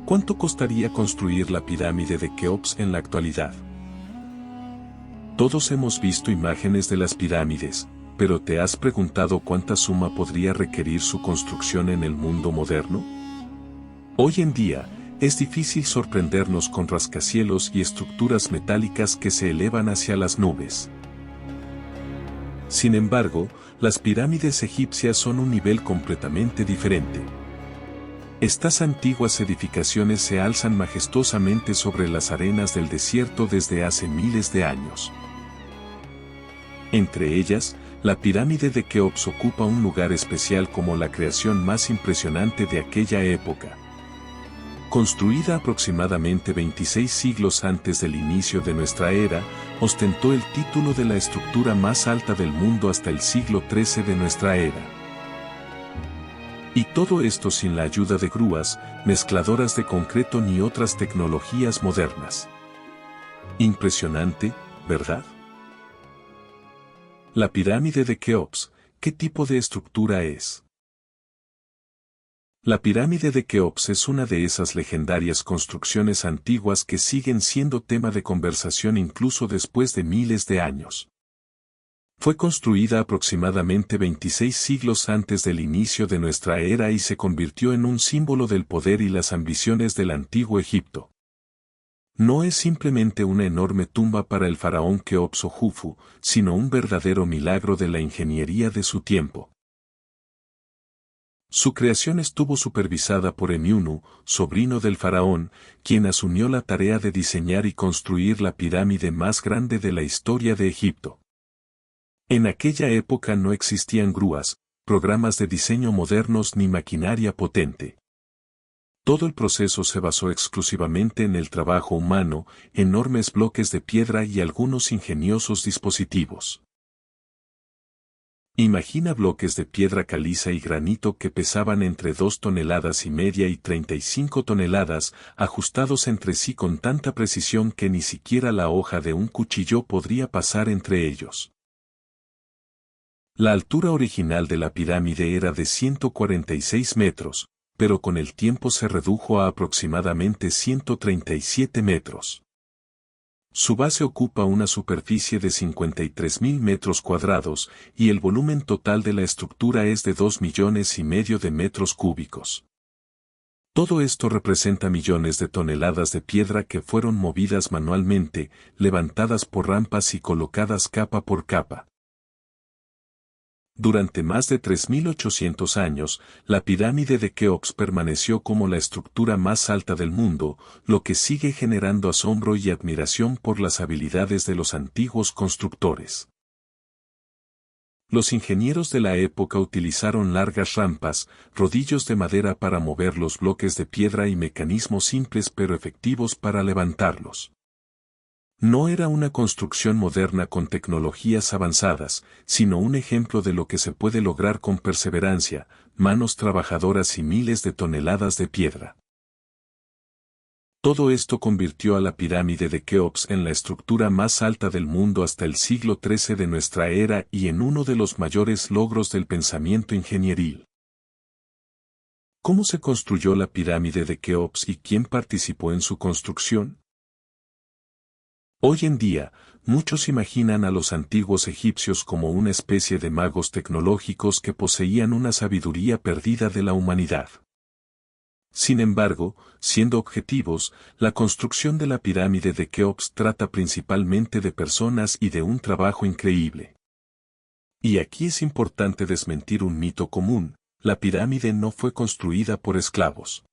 ¿Cuánto costaría construir la pirámide de Keops en la actualidad? Todos hemos visto imágenes de las pirámides, pero ¿te has preguntado cuánta suma podría requerir su construcción en el mundo moderno? Hoy en día, es difícil sorprendernos con rascacielos y estructuras metálicas que se elevan hacia las nubes. Sin embargo, las pirámides egipcias son un nivel completamente diferente. Estas antiguas edificaciones se alzan majestuosamente sobre las arenas del desierto desde hace miles de años. Entre ellas, la pirámide de Keops ocupa un lugar especial como la creación más impresionante de aquella época. Construida aproximadamente 26 siglos antes del inicio de nuestra era, ostentó el título de la estructura más alta del mundo hasta el siglo XIII de nuestra era. Y todo esto sin la ayuda de grúas, mezcladoras de concreto ni otras tecnologías modernas. Impresionante, ¿verdad? La pirámide de Keops, ¿qué tipo de estructura es? La pirámide de Keops es una de esas legendarias construcciones antiguas que siguen siendo tema de conversación incluso después de miles de años. Fue construida aproximadamente 26 siglos antes del inicio de nuestra era y se convirtió en un símbolo del poder y las ambiciones del antiguo Egipto. No es simplemente una enorme tumba para el faraón Keops o Jufu, sino un verdadero milagro de la ingeniería de su tiempo. Su creación estuvo supervisada por Emiunu, sobrino del faraón, quien asumió la tarea de diseñar y construir la pirámide más grande de la historia de Egipto. En aquella época no existían grúas, programas de diseño modernos ni maquinaria potente. Todo el proceso se basó exclusivamente en el trabajo humano, enormes bloques de piedra y algunos ingeniosos dispositivos. Imagina bloques de piedra caliza y granito que pesaban entre 2,5 toneladas y 35 toneladas, ajustados entre sí con tanta precisión que ni siquiera la hoja de un cuchillo podría pasar entre ellos. La altura original de la pirámide era de 146 metros, pero con el tiempo se redujo a aproximadamente 137 metros. Su base ocupa una superficie de 53.000 metros cuadrados y el volumen total de la estructura es de 2,5 millones de metros cúbicos. Todo esto representa millones de toneladas de piedra que fueron movidas manualmente, levantadas por rampas y colocadas capa por capa. Durante más de 3.800 años, la pirámide de Keops permaneció como la estructura más alta del mundo, lo que sigue generando asombro y admiración por las habilidades de los antiguos constructores. Los ingenieros de la época utilizaron largas rampas, rodillos de madera para mover los bloques de piedra y mecanismos simples pero efectivos para levantarlos. No era una construcción moderna con tecnologías avanzadas, sino un ejemplo de lo que se puede lograr con perseverancia, manos trabajadoras y miles de toneladas de piedra. Todo esto convirtió a la pirámide de Keops en la estructura más alta del mundo hasta el siglo XIII de nuestra era y en uno de los mayores logros del pensamiento ingenieril. ¿Cómo se construyó la pirámide de Keops y quién participó en su construcción? Hoy en día, muchos imaginan a los antiguos egipcios como una especie de magos tecnológicos que poseían una sabiduría perdida de la humanidad. Sin embargo, siendo objetivos, la construcción de la pirámide de Keops trata principalmente de personas y de un trabajo increíble. Y aquí es importante desmentir un mito común: la pirámide no fue construida por esclavos.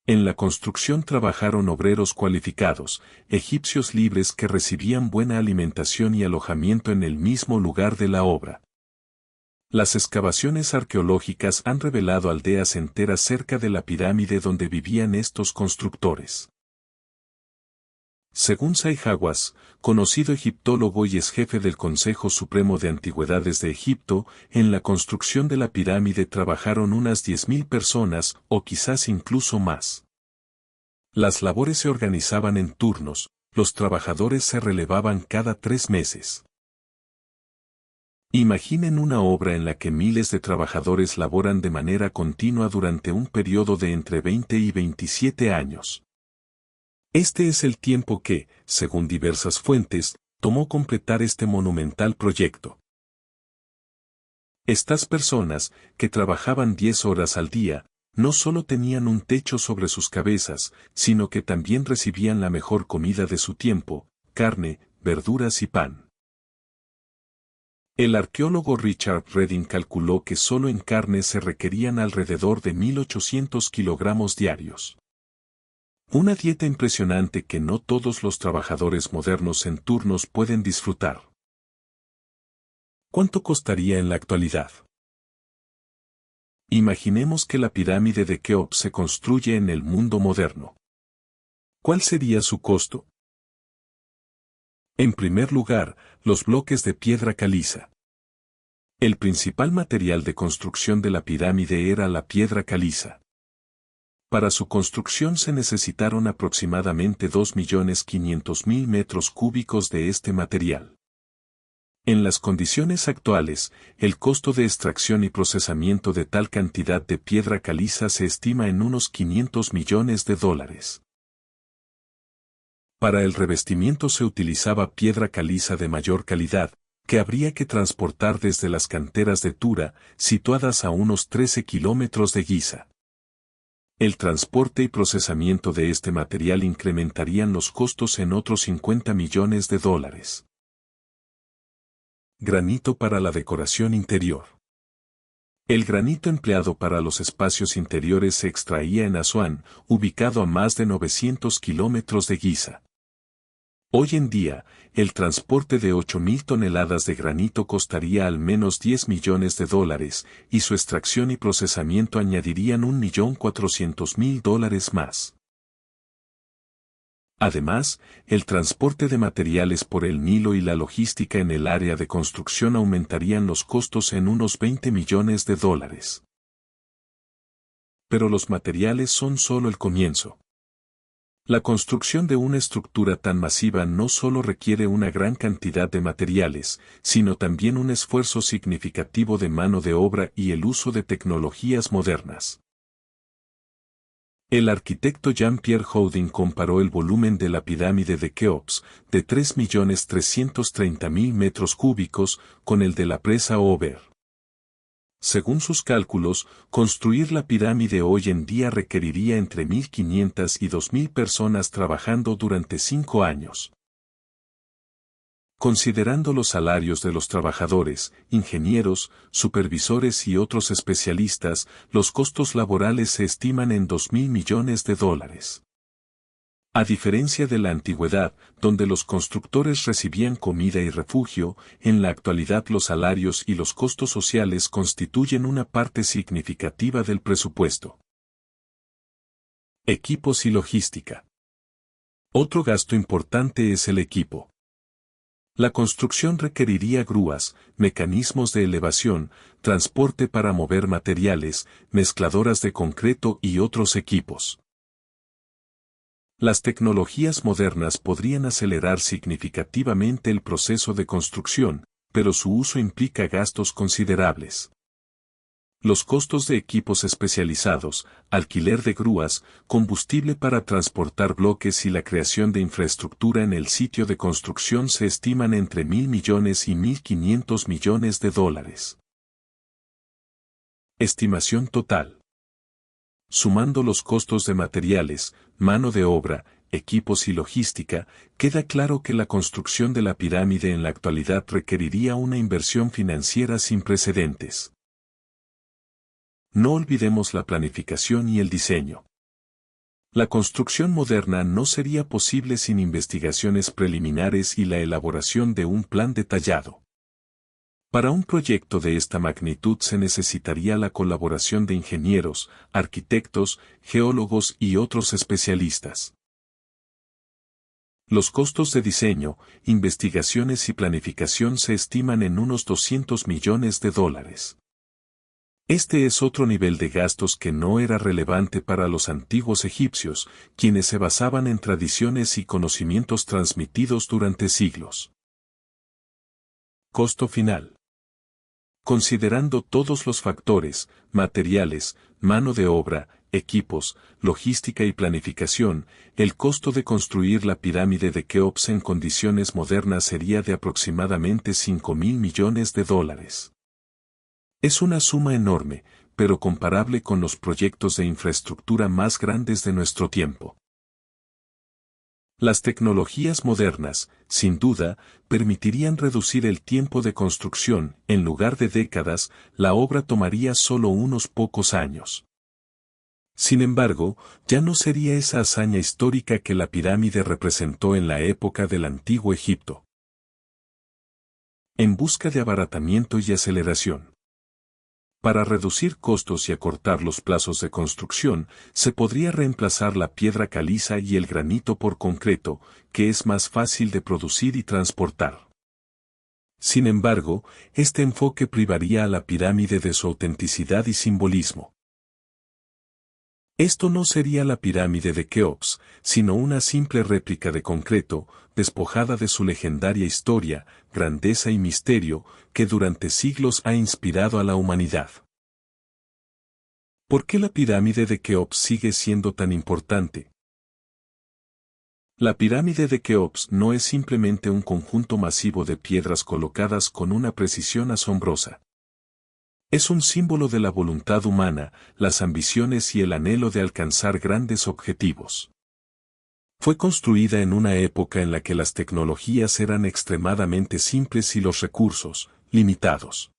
En la construcción trabajaron obreros cualificados, egipcios libres que recibían buena alimentación y alojamiento en el mismo lugar de la obra. Las excavaciones arqueológicas han revelado aldeas enteras cerca de la pirámide donde vivían estos constructores. Según Zahi Hawass, conocido egiptólogo y ex jefe del Consejo Supremo de Antigüedades de Egipto, en la construcción de la pirámide trabajaron unas 10.000 personas, o quizás incluso más. Las labores se organizaban en turnos, los trabajadores se relevaban cada 3 meses. Imaginen una obra en la que miles de trabajadores laboran de manera continua durante un periodo de entre 20 y 27 años. Este es el tiempo que, según diversas fuentes, tomó completar este monumental proyecto. Estas personas, que trabajaban 10 horas al día, no solo tenían un techo sobre sus cabezas, sino que también recibían la mejor comida de su tiempo: carne, verduras y pan. El arqueólogo Richard Redding calculó que solo en carne se requerían alrededor de 1.800 kilogramos diarios. Una dieta impresionante que no todos los trabajadores modernos en turnos pueden disfrutar. ¿Cuánto costaría en la actualidad? Imaginemos que la pirámide de Keops se construye en el mundo moderno. ¿Cuál sería su costo? En primer lugar, los bloques de piedra caliza. El principal material de construcción de la pirámide era la piedra caliza. Para su construcción se necesitaron aproximadamente 2.500.000 metros cúbicos de este material. En las condiciones actuales, el costo de extracción y procesamiento de tal cantidad de piedra caliza se estima en unos $500 millones. Para el revestimiento se utilizaba piedra caliza de mayor calidad, que habría que transportar desde las canteras de Tura, situadas a unos 13 kilómetros de Giza. El transporte y procesamiento de este material incrementarían los costos en otros $50 millones. Granito para la decoración interior. El granito empleado para los espacios interiores se extraía en Asuán, ubicado a más de 900 kilómetros de Giza. Hoy en día, el transporte de 8.000 toneladas de granito costaría al menos $10 millones, y su extracción y procesamiento añadirían $1.400.000 más. Además, el transporte de materiales por el Nilo y la logística en el área de construcción aumentarían los costos en unos $20 millones. Pero los materiales son solo el comienzo. La construcción de una estructura tan masiva no solo requiere una gran cantidad de materiales, sino también un esfuerzo significativo de mano de obra y el uso de tecnologías modernas. El arquitecto Jean-Pierre Houdin comparó el volumen de la pirámide de Keops, de 3.330.000 metros cúbicos, con el de la presa Ober. Según sus cálculos, construir la pirámide hoy en día requeriría entre 1.500 y 2.000 personas trabajando durante 5 años. Considerando los salarios de los trabajadores, ingenieros, supervisores y otros especialistas, los costos laborales se estiman en $2.000 millones. A diferencia de la antigüedad, donde los constructores recibían comida y refugio, en la actualidad los salarios y los costos sociales constituyen una parte significativa del presupuesto. Equipos y logística. Otro gasto importante es el equipo. La construcción requeriría grúas, mecanismos de elevación, transporte para mover materiales, mezcladoras de concreto y otros equipos. Las tecnologías modernas podrían acelerar significativamente el proceso de construcción, pero su uso implica gastos considerables. Los costos de equipos especializados, alquiler de grúas, combustible para transportar bloques y la creación de infraestructura en el sitio de construcción se estiman entre $1.000 millones y $1.500 millones. Estimación total. Sumando los costos de materiales, mano de obra, equipos y logística, queda claro que la construcción de la pirámide en la actualidad requeriría una inversión financiera sin precedentes. No olvidemos la planificación y el diseño. La construcción moderna no sería posible sin investigaciones preliminares y la elaboración de un plan detallado. Para un proyecto de esta magnitud se necesitaría la colaboración de ingenieros, arquitectos, geólogos y otros especialistas. Los costos de diseño, investigaciones y planificación se estiman en unos $200 millones. Este es otro nivel de gastos que no era relevante para los antiguos egipcios, quienes se basaban en tradiciones y conocimientos transmitidos durante siglos. Costo final. Considerando todos los factores, materiales, mano de obra, equipos, logística y planificación, el costo de construir la pirámide de Keops en condiciones modernas sería de aproximadamente $5.000 millones. Es una suma enorme, pero comparable con los proyectos de infraestructura más grandes de nuestro tiempo. Las tecnologías modernas, sin duda, permitirían reducir el tiempo de construcción. En lugar de décadas, la obra tomaría solo unos pocos años. Sin embargo, ya no sería esa hazaña histórica que la pirámide representó en la época del Antiguo Egipto. En busca de abaratamiento y aceleración. Para reducir costos y acortar los plazos de construcción, se podría reemplazar la piedra caliza y el granito por concreto, que es más fácil de producir y transportar. Sin embargo, este enfoque privaría a la pirámide de su autenticidad y simbolismo. Esto no sería la pirámide de Keops, sino una simple réplica de concreto, despojada de su legendaria historia, grandeza y misterio, que durante siglos ha inspirado a la humanidad. ¿Por qué la pirámide de Keops sigue siendo tan importante? La pirámide de Keops no es simplemente un conjunto masivo de piedras colocadas con una precisión asombrosa. Es un símbolo de la voluntad humana, las ambiciones y el anhelo de alcanzar grandes objetivos. Fue construida en una época en la que las tecnologías eran extremadamente simples y los recursos, limitados.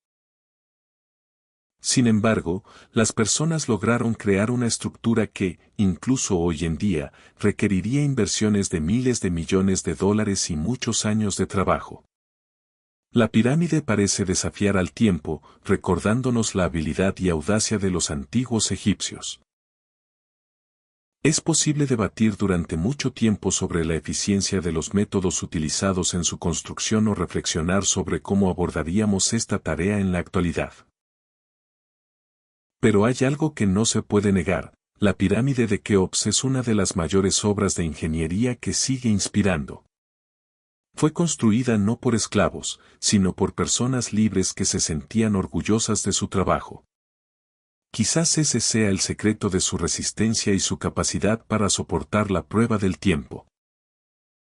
Sin embargo, las personas lograron crear una estructura que, incluso hoy en día, requeriría inversiones de miles de millones de dólares y muchos años de trabajo. La pirámide parece desafiar al tiempo, recordándonos la habilidad y audacia de los antiguos egipcios. Es posible debatir durante mucho tiempo sobre la eficiencia de los métodos utilizados en su construcción o reflexionar sobre cómo abordaríamos esta tarea en la actualidad. Pero hay algo que no se puede negar, la pirámide de Keops es una de las mayores obras de ingeniería que sigue inspirando. Fue construida no por esclavos, sino por personas libres que se sentían orgullosas de su trabajo. Quizás ese sea el secreto de su resistencia y su capacidad para soportar la prueba del tiempo.